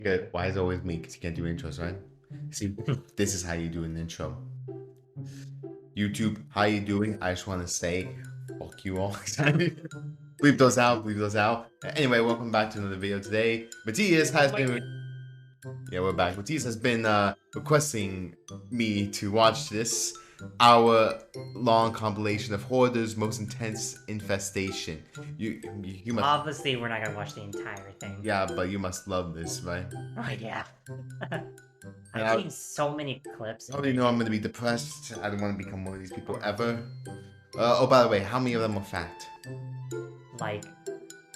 Good. Why is it always me? Because you can't do intros, right? See, this is how you do an intro. YouTube, how you doing? I just want to say, fuck you all. Leave those out. Leave those out. Anyway, welcome back to another video today. Matthias has been... Yeah, we're back. Matthias has been requesting me to watch this hour-long compilation of Hoarders' most intense infestation. You must... Obviously, we're not gonna watch the entire thing. Yeah, but you must love this, right? Oh yeah. And I've seen so many clips. I already know I'm gonna be depressed. I don't want to become one of these people ever. Oh, by the way, how many of them are fat? Like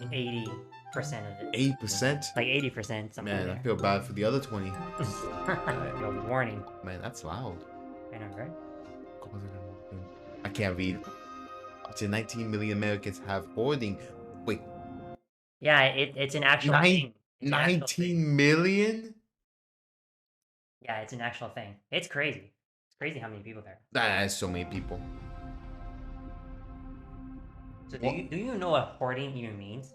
80% of it. 8%? Like 80%. Something. Man, I there. feel bad for the other 20. A warning. Man, that's loud. I know, right? I can't read. Up to 19 million Americans have hoarding. Wait, Yeah, it's an actual thing. It's an actual thing. 19 million? Yeah, it's an actual thing. It's crazy. It's crazy how many people there. That is so many people. So do you know what hoarding even means?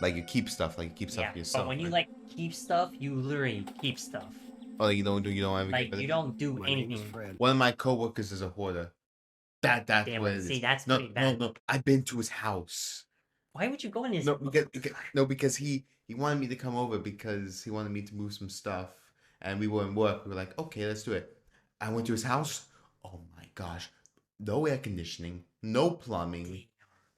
Like you keep stuff, like you keep stuff Yeah, for yourself. but when you right? like keep stuff, you literally keep stuff. Oh, like you don't ever Like get rid you of it? don't do anything. One of my coworkers is a hoarder. That's Damn what it. it is. See, that's no, pretty bad. no. I've been to his house. Why would you go in his? No, because he wanted me to come over because he wanted me to move some stuff, and we were in work. We were like, okay, let's do it. I went to his house. Oh my gosh, no air conditioning, no plumbing,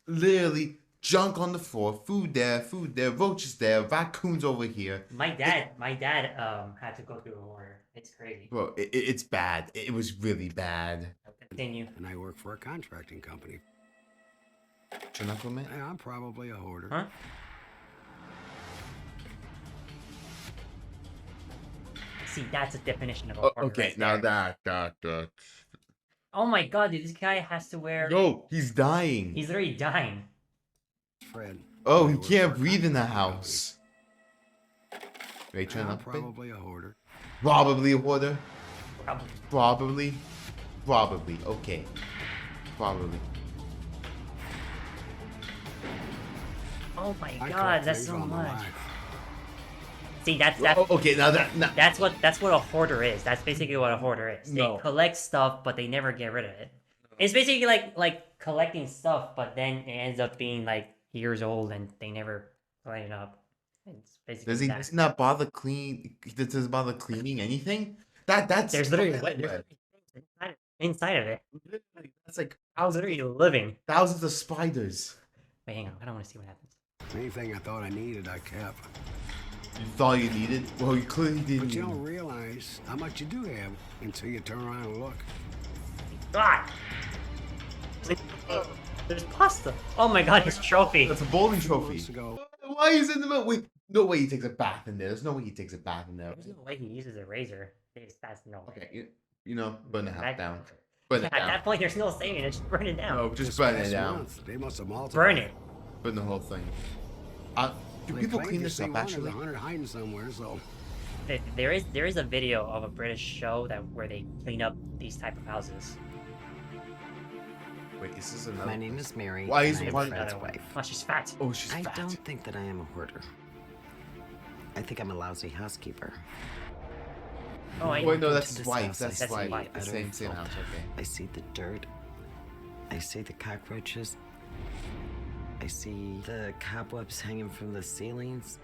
literally junk on the floor, food there, roaches there, raccoons over here. My dad had to go through a hoarder. It's crazy. Bro, it's bad. It was really bad. Continue. And I work for a contracting company. Turn up a minute. Yeah, I'm probably a hoarder. Huh? See, that's a definition of a hoarder. Okay, right now there. that. Oh my god, dude, this guy has to wear. No, he's dying. He's literally dying. Fred. Oh, I he work can't for a breathe in the contracting house. Wait, turn company. up I'm a bit. probably a hoarder. Probably a hoarder. Probably. Probably. Okay. Probably. Oh my I god, collect that's things so all my much. life. See, that's Oh, okay, now that. that's what a hoarder is. That's basically what a hoarder is. They No. collect stuff, but they never get rid of it. It's basically like collecting stuff, but then it ends up being like years old and they never clean it up. It's basically Does he that. not bother clean? Does he bother cleaning anything? That's There's literally bad. inside of it. Literally, that's like I was literally living. thousands of spiders. Wait, hang on. I don't want to see what happens. Anything I thought I needed, I kept. You thought you needed? Well, you clearly didn't. But you don't realize how much you do have until you turn around and look. God! There's pasta. Oh my god, his trophy. That's a bowling trophy. Months ago, Why is it in the middle? Wait, no way he takes a bath in there. There's no way he takes a bath in there. There's no way he uses a razor. That's no way. Okay, you know, burn the house That- down. Burn Yeah, it at down. that point, there's no saving it. Just burn it down. No, just this burn it past down. month, they must have multiplied. Burn it. Burn the whole thing. Do They people claim clean to this see up one, actually? there's 100 hiding somewhere, so There is a video of a British show where they clean up these type of houses. Wait, is this another? My name is Mary. Why and is I am one- Fred's Another one. wife. Oh, she's fat. Oh, she's I fat. don't think that I am a hoarder. I think I'm a lousy housekeeper. Oh, I Wait, no, Into that's his this wife. house, That's I his see wife. light. The utter same filth. house. Okay. I see the dirt. I see the cockroaches. I see the cobwebs hanging from the ceilings.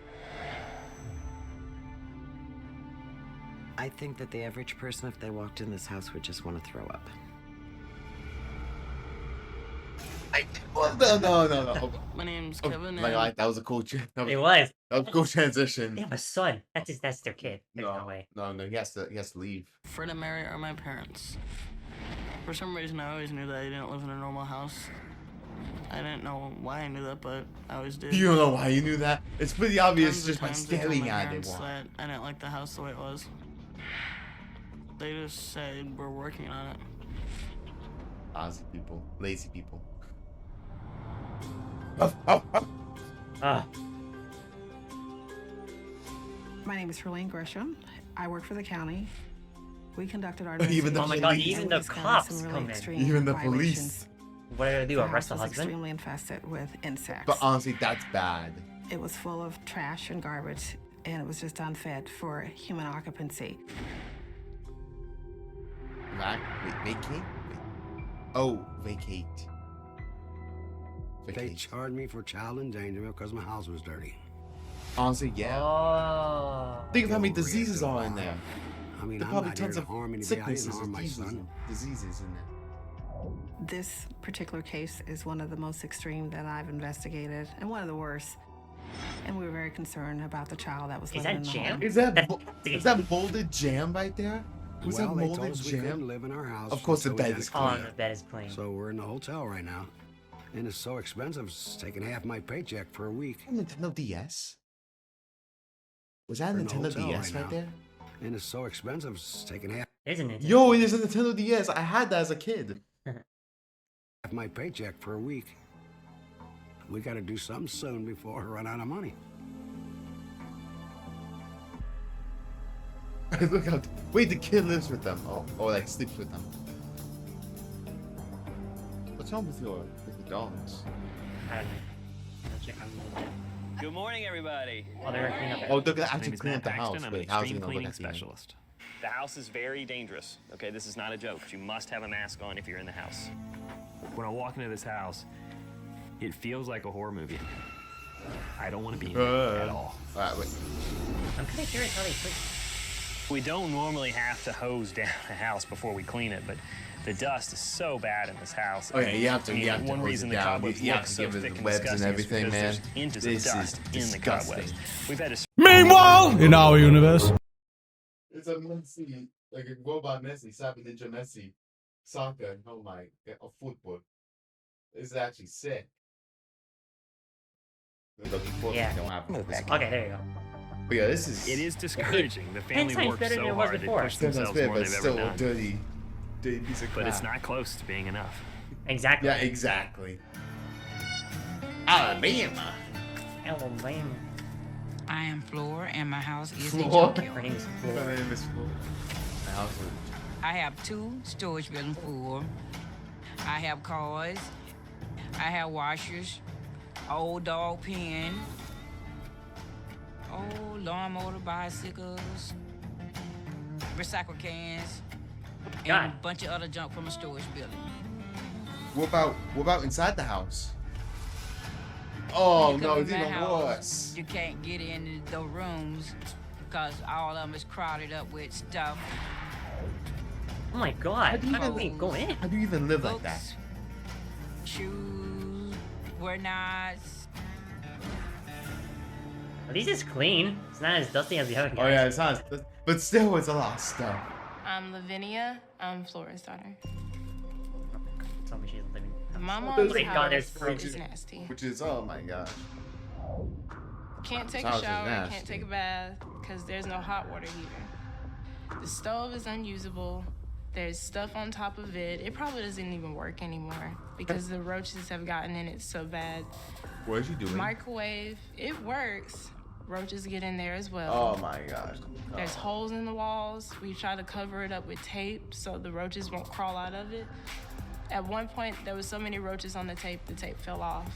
I think that the average person, if they walked in this house, would just want to throw up. Well, no. My name's Oh, Kevin. my and God, that was a cool. That It was was. a cool transition. They have a son. That's their kid. There's no way. No. He has to leave. Fred and Mary are my parents. For some reason, I always knew that I didn't live in a normal house. I didn't know why I knew that, but I always did. You don't know why you knew that? It's pretty obvious Tons of just by times I told staring my at it. parents that I didn't like the house the way it was. They just said we're working on it. Lazy people. Lazy people. Ah, My name is Herlene Gresham. I work for the county. We conducted our Even the oh my god, police. even the We've found cops some really come in. extreme Even the violations. police. What did I do? The Arrest the house was husband? extremely infested with insects. But honestly, that's bad. It was full of trash and garbage. and it was just unfit for human occupancy. Vacate? Wait. Oh, vacate. They charged me for child endangerment because my house was dirty. Honestly, yeah. Oh. Think of how many They were diseases reactive are in about there. I mean, There are I'm probably not here tons to of harm anybody. I sicknesses didn't harm or my son. diseases in there. This particular case is one of the most extreme that I've investigated and one of the worst. And we were very concerned about the child that was Is living that in the jam? home. Is that molded jam right there? Was Well, that they told molded us we couldn't jam? live in our house. Of course, the so we bed had is to Oh, clean. the bed is clean. So we're in the hotel right now. And it's so expensive, it's taking half my paycheck for a week. Nintendo DS? Was that a We're in the Nintendo hotel DS right now. there? And it's so expensive, it's taking half There's a Nintendo. Yo, it is a Nintendo DS. I had that as a kid. my paycheck for a week. We got to do something soon before I run out of money. Look how. Wait, the kid lives with them. Oh, or like sleeps with them. What's wrong with your dogs? I don't know. I'll check on Nintendo. Good morning, everybody. Oh, they're gonna clean up. Oh, they're gonna My name actually is clean Matt up the Paxton. house. I'm an Wait, how's it extreme gonna look cleaning at the end? specialist. The house is very dangerous. Okay, this is not a joke. You must have a mask on if you're in the house. When I walk into this house, it feels like a horror movie. I don't want to be in it at all. Alright, wait. I'm kind of curious how they clean. We don't normally have to hose down a house before we clean it, but the dust is so bad in this house. Oh yeah, you have to. I mean, You have to one hose reason it the down. cobwebs You have look to so give it thick the and webs and disgusting is everything, because man. there's inches This of dust is in the disgusting. cobwebs. We've had to Meanwhile, in our universe. It's a Messi, like a robot Messi, Cyber Ninja Messi, soccer. Oh my, a football. This is actually sick. Looking forward Yeah. to don't have Move this. back. Okay, there you go. But yeah, this is. It is discouraging. The family times worked better than so it was hard. They before. pushed Sometimes themselves bad, more but than they've still ever a done. dirty piece of crap. But it's not close to being enough. Exactly. Yeah, exactly. Alabama. Alabama. I am Floor, and my house is a Floor? junkyard. Her name is My Floor. name is Flo. My house is. I have 2 storage buildings full. I have cars. I have washers, old dog pen, old lawnmower, bicycles, recycle cans, and God. a bunch of other junk from a storage building. What about inside the house? Oh When you no, come it's in my even house, worse. You can't get into the rooms because all of them is crowded up with stuff. Oh my God. do you How can we even- go in? How do you even live like that? Books, shoes, wear nots. At least it's clean. It's not as dusty as the other guys. Oh yeah, it's not. But still, it's a lot of stuff. I'm Lavinia. I'm Flora's daughter. Tell me she's living. My Oh, mom's my God, there's house fridge. is nasty. Which is, oh my gosh. Can't take House a is shower, nasty. can't take a bath, because there's no hot water heater. The stove is unusable. There's stuff on top of it. It probably doesn't even work anymore because the roaches have gotten in it so bad. What is she doing? Microwave, it works. Roaches get in there as well. Oh my gosh. There's holes in the walls. We try to cover it up with tape so the roaches won't crawl out of it. At one point, there was so many roaches on the tape fell off.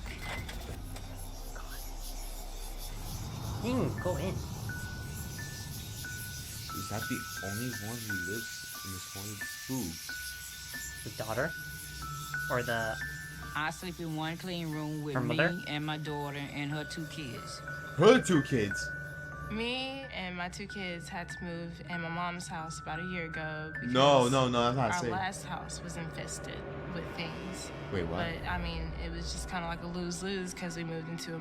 Go in. Is that the only one who lives in this one? Who? The daughter? Or the... I sleep in one clean room with Her me mother? and my daughter and her 2 kids. Her 2 kids. Me and my 2 kids had to move in my mom's house about a year ago because No, that's not our safe. last house was infested with things. Wait, what? But I mean, it was just kind of like a lose-lose because we moved into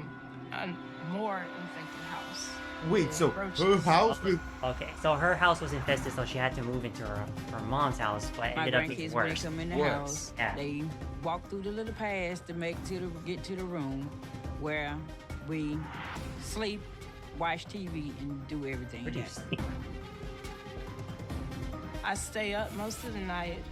a more infected house. Wait, so Roaches. her house was. Okay, so her house was infested, so she had to move into her mom's house, but it My ended up being grandkids bring worse. them in the Worse. house. Yeah. They walk through the little paths to get to the room where we sleep, watch TV, and do everything. Where do you else. sleep? I stay up most of the night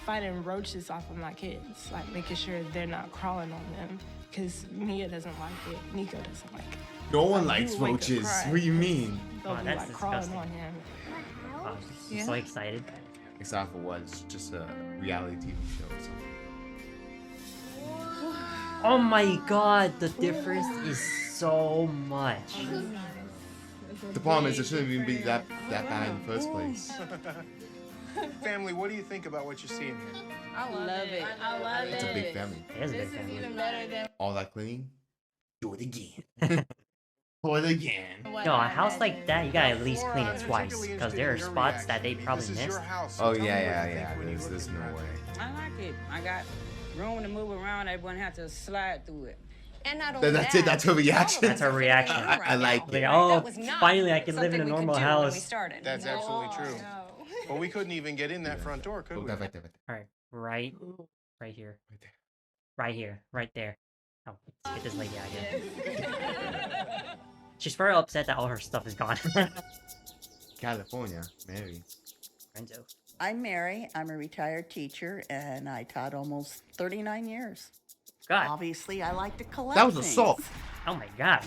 fighting roaches off of my kids, like making sure they're not crawling on them. Because Mia doesn't like it, Nico doesn't like it. No one Like, likes he would wake up roaches. crying. What do you mean? They'll Oh, be that's like crawling disgusting. on him. Oh, she's Yeah. so excited. Except for what? It's just a reality TV show or something. Oh my God, the difference is so much. The problem is it shouldn't even be that bad in the first place. Family, what do you think about what you're seeing here? I love it. I love it. It's a big family. It is a big family. Even better than All that cleaning, do it again. Do it again. No, a house like that, you gotta at least clean it twice, because there are spots that they probably This is missed. your house. Oh Tell me what you yeah. think when you look There's at no that. way. I like it. I got room to move around. Everyone has to slide through it. And not only That's it. That's her reaction. That's her reaction. I like it. Like, oh, finally I can live in a normal house. That's absolutely true. But we couldn't even get in that front door, could Oh, we? right there. Alright, right here. Right here. Right there. Oh, let's get this lady out here. She's very upset that all her stuff is gone. California, Mary. Renzo. I'm Mary. I'm a retired teacher, and I taught almost 39 years. God. Obviously, I like to collect That was things. assault. Oh my god.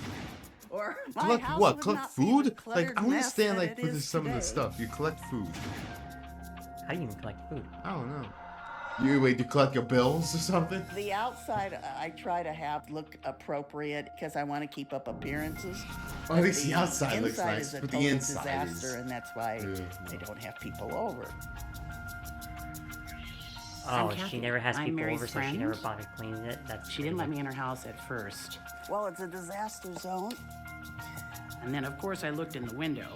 Or my Collect house what? would Collect not be the food? Like, cluttered I mess understand, that like, it with is some of the today. stuff. You collect food. How do you even collect food? I don't know. You wait to collect your bills or something? The outside, I try to have look appropriate because I want to keep up appearances. Well, at But least the outside looks inside nice, is a but the total inside disaster, is- and that's why Yeah. they don't have people over. Oh, Kathy. she never has I'm people Mary's over, so she friend. never bothered cleaning it. That's She didn't let me in her house at first. Well, it's a disaster zone. And then, of course, I looked in the window.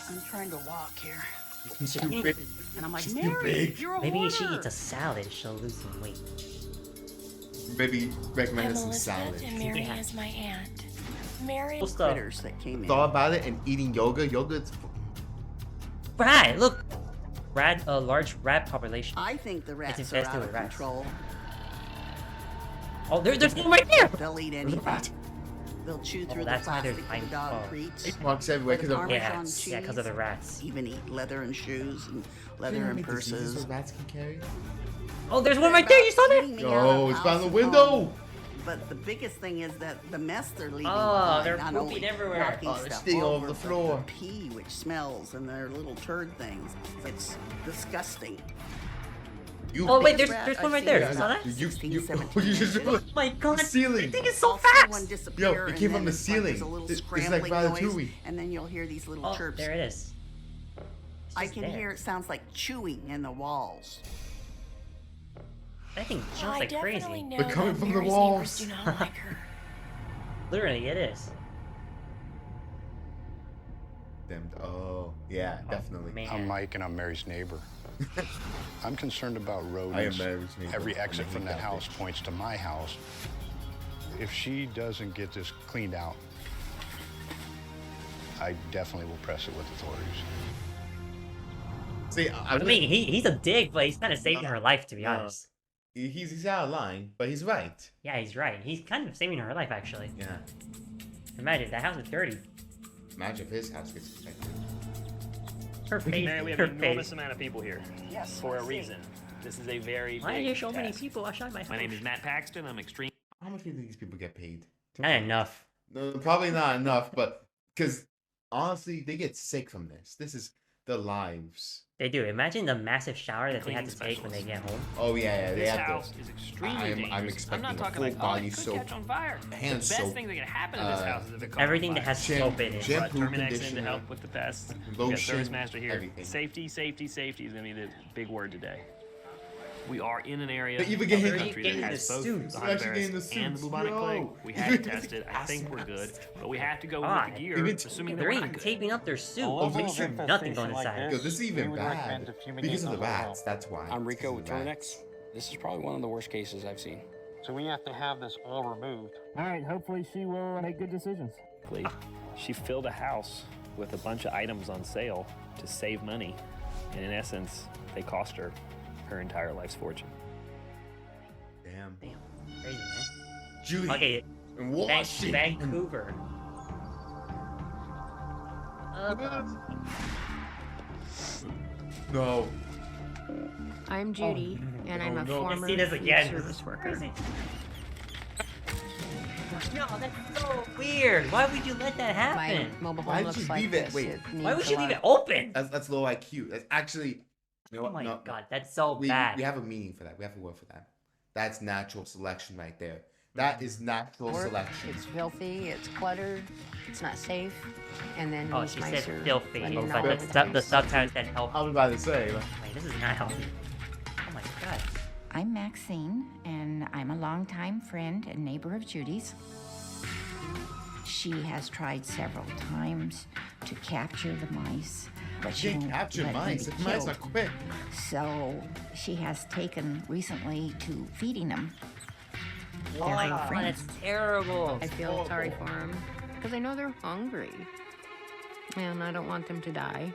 I'm trying to walk here. Stupid. And I'm like, She's too Mary, big. you're a Maybe hoarder. she eats a salad, she'll lose some weight. Maybe recommend I'm some Elizabeth, salad. and Mary Yeah. is my aunt. Mary. Cool stuff. Critters that came in. Thought about it and eating yoga. Yoga's Brad, look! Rat, a large rat population. I think the rats are infested out with of rats. control. Oh, there's one right there! They'll eat anything. They'll chew through the that's why they're plastic the tiny. dog Oh. treats. walks everywhere Or the because of Parmesan rats. Yeah, because of the rats. Even eat leather and shoes and You know leather how and many diseases purses. rats can carry? Oh, there's one right there, you saw that? Keeping me out of Oh, it's by house the and window! home. But the biggest thing is that the mess they're leaving Oh, behind. they're not pooping only everywhere. knocking Oh, they're stuff stealing all over over, the but floor. pee, which smells, and their little turd things. It's disgusting. You Oh, wait, Biggest there's rat one I've right there. seen You is saw about that? 16, 17 you just inches. Oh my god, The ceiling. that thing is so I'll see fast! one disappear, Yo, it and came then from the it's like there's ceiling. a little It's like scrambling Ratatouille. noise, and then you'll hear these little Oh, chirps. there it is. It's I just can there. hear it sounds like chewing in the walls. That thing Well, jumps I like definitely crazy. know They're coming that from the Mary's walls. neighbors do not like her. Literally, it is. Them. Oh, yeah, definitely. Man. I'm Mike, and I'm Mary's neighbor. I'm concerned about I am rodents. Mary's neighbor. Every I'm exit a from that big house bitch. points to my house. If she doesn't get this cleaned out, I definitely will press it with authorities. See, I mean, he's a dick, but he's kind of saving her life, to be No. honest. he's out of line, but he's right. Yeah, he's right. He's kind of saving her life, actually. Yeah. Imagine, that house is dirty. Imagine if his house gets infected. Her face. Mary, we have her an enormous face. amount of people here. Yes, For I a see. reason. This is a very Why are big there so many task. people outside my house? My name is Matt Paxton. I'm extreme. How much do you think these people get paid? Not enough. No, probably not enough, but because honestly, they get sick from this. This is their lives. They do. Imagine the massive shower that they have to Cleaning take when they get home. Oh yeah, they This have house to. is extremely I'm dangerous. expecting not a talking full like, body oh, it could soap, catch on fire. hand the best soap, thing that can happen to this house is if it caught Everything on that fire. has soap in it. shampoo, Terminex in to conditioner, help with the pests. We got lotion, Service Master here. everything. Safety, safety, safety is going to be the big word today. We are in an area They of even the getting- country getting that has the both suits. the They're actually getting virus the and the suits. bubonic Yo. plague. We had to test it. I think we're good, but we have to go with God. the gear, Even- assuming that They're we're even not good. taping up their suit. Oh, Make sure nothing going like inside. Yo, this is we even would bad recommend to fumigate because of the the whole rats. house. That's why. I'm Rico with Because of the rats. Terminex. This is probably one of the worst cases I've seen. So we have to have this all removed. All right, hopefully she will make good decisions. She filled a house with a bunch of items on sale to save money, and in essence, they cost her her entire life's fortune. Damn. Crazy, man. Judy. Okay, And Washington. Vancouver. No. I'm Judy, and I'm a former See this food again. service worker. Crazy. No, that's so weird. Why would you let that happen? My mobile Why home did you looks like leave it? this. Wait. It Why would needs you a leave lot it open? That's low IQ. That's actually. You know Oh what? my No, god, that's so we bad. have a meaning for that. We have a word for that. That's natural selection right there. That is natural Work, selection. it's filthy, it's cluttered, it's not safe, and then Oh, he's she said nicer filthy, when you're but not the over subtitle said healthy. I was about to say. Wait, this is not healthy. Oh my god. I'm Maxine, and I'm a longtime friend and neighbor of Judy's. She has tried several times to capture the mice, but she Can't won't capture let them mice. be If mice are killed. quick. So she has taken recently to feeding them. They're her Oh, friends. that's terrible. I feel sorry for them because I know they're hungry, and I don't want them to die.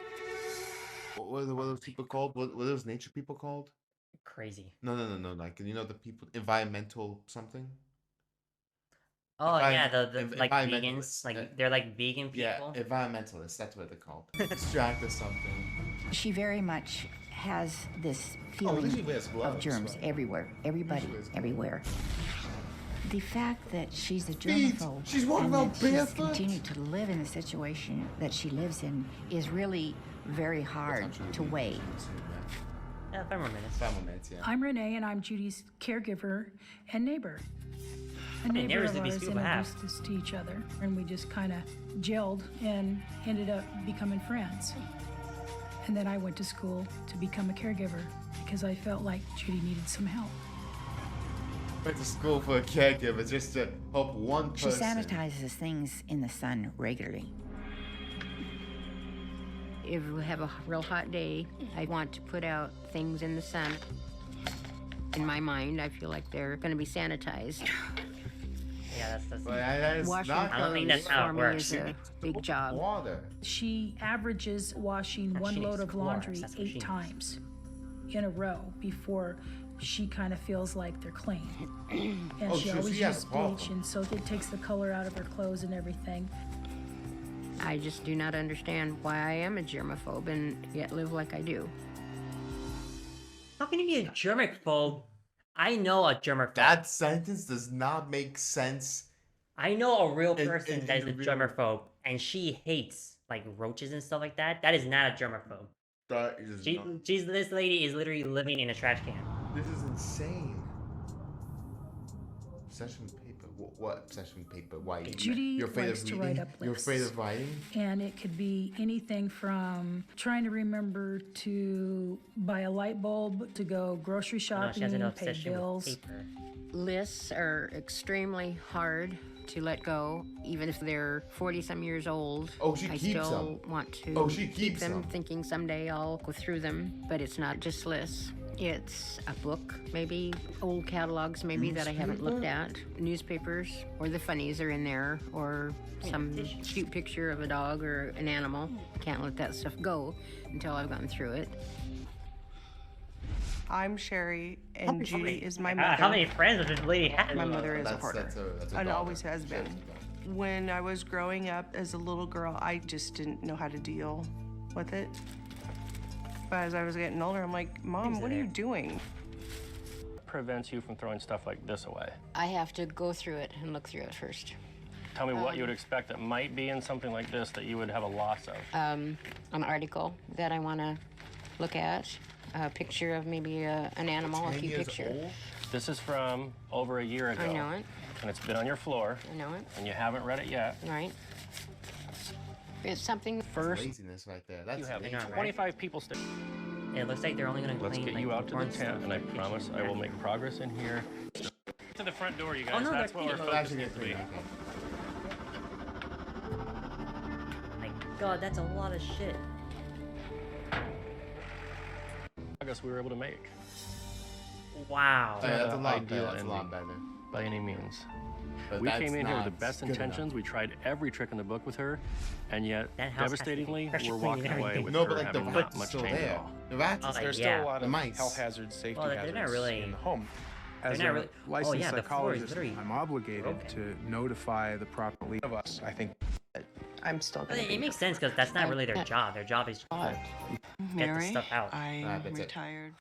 What are those people called? What are those nature people called? Crazy. No. Like, you know the people, environmental something? Oh yeah, like environmentalists. vegans, like they're like vegan people. Yeah, environmentalists, that's what they're called. Extract or something. She very much has this Oh, at least she feeling wears gloves, of germs right? everywhere, everybody, She wears gloves. everywhere. The fact that she's a Feet. germaphobe She's walking and around that she's barefoot. continued to live in the situation that she lives in is really very hard to weigh. Yeah, 5 more minutes. 5 more minutes, yeah. I'm Renee, and I'm Judy's caregiver and neighbor. A many neighbor neighbors of do these ours people have? introduced us to each other, and we just kind of gelled and ended up becoming friends. And then I went to school to become a caregiver because I felt like Judy needed some help. Went to school for a caregiver just to help one She person. sanitizes things in the sun regularly. If we have a real hot day, I want to put out things in the sun. In my mind, I feel like they're going to be sanitized. Yeah, that's But that is Washing not I don't think clothes that's how it for me works. is a big job. Water. She averages washing one she load needs of chlorine, laundry that's what she 8 needs. times in a row before she kind of feels like they're clean. And Oh, she so always she has uses a problem. bleach, and so it takes the color out of her clothes and everything. I just do not understand why I am a germaphobe and yet live like I do. How can you be a germaphobe? I know a germaphobe. That sentence does not make sense. I know a real In- person in- that is in a real- germaphobe, and she hates like roaches and stuff like that. That is not a germaphobe. That is not. This lady is literally living in a trash can. This is insane. Obsession with paper. What obsession with paper? Why? Judy You're afraid likes of to reading? write up You're afraid lists. of writing? And it could be anything from trying to remember to buy a light bulb, to go grocery No, shopping, she has an pay obsession bills. with paper. Lists are extremely hard to let go, even if they're 40-some years old. Oh, she I keeps still them. want to Oh, she keep keeps them, them. thinking someday I'll go through them. But it's not just lists. It's a book, maybe old catalogs, maybe that I haven't looked at. Newspapers, or the funnies are in there, or some cute picture of a dog or an animal. Can't let that stuff go until I've gone through it. I'm Sherry, and Judy is my mother. How many friends does this lady have? My mother is a hoarder, that's a and daughter. always has been. When I was growing up as a little girl, I just didn't know how to deal with it. But as I was getting older, I'm like, Mom, what are you doing? Prevents you from throwing stuff like this away. I have to go through it and look through it first. Tell me what you would expect that might be in something like this that you would have a loss of. An article that I want to look at, a picture of maybe an animal, a 10 few years pictures. old? This is from over a year ago. I know it. And it's been on your floor. I know it. And you haven't read it yet. Right. It's something First, Laziness right there. That's you have lazy. 25 people stick. It looks like they're only gonna Let's clean get like, you out to the important tent, stuff, and I like promise kitchen, I will bathroom. make progress in here. To the front door, you guys. Oh, no, That's they're what we're clean. No, focused actually, to they're be. clean, My God, that's a lot of shit. Progress we were able to make. Wow. Yeah, that's a lot Ideal better. That's a ending. lot better. By any means. But We that's came in here with the not best good enough. intentions. We tried every trick in the book with her, and yet, That house has to be devastatingly, pressure we're cleaned walking and away everything. with No, her but like the having rats not much still change there. at all. The rats. Oh, There's yeah. still a lot The of mice. health hazards, safety Well, they're hazards not really- in the home. As They're not a really- licensed oh, yeah, the floor is psychologist, literally I'm obligated broken. to notify the proper lead of us. I think I'm still But gonna it makes sense because that's not really their job. Their job is to get the Mary, stuff out. I'm that's it. retired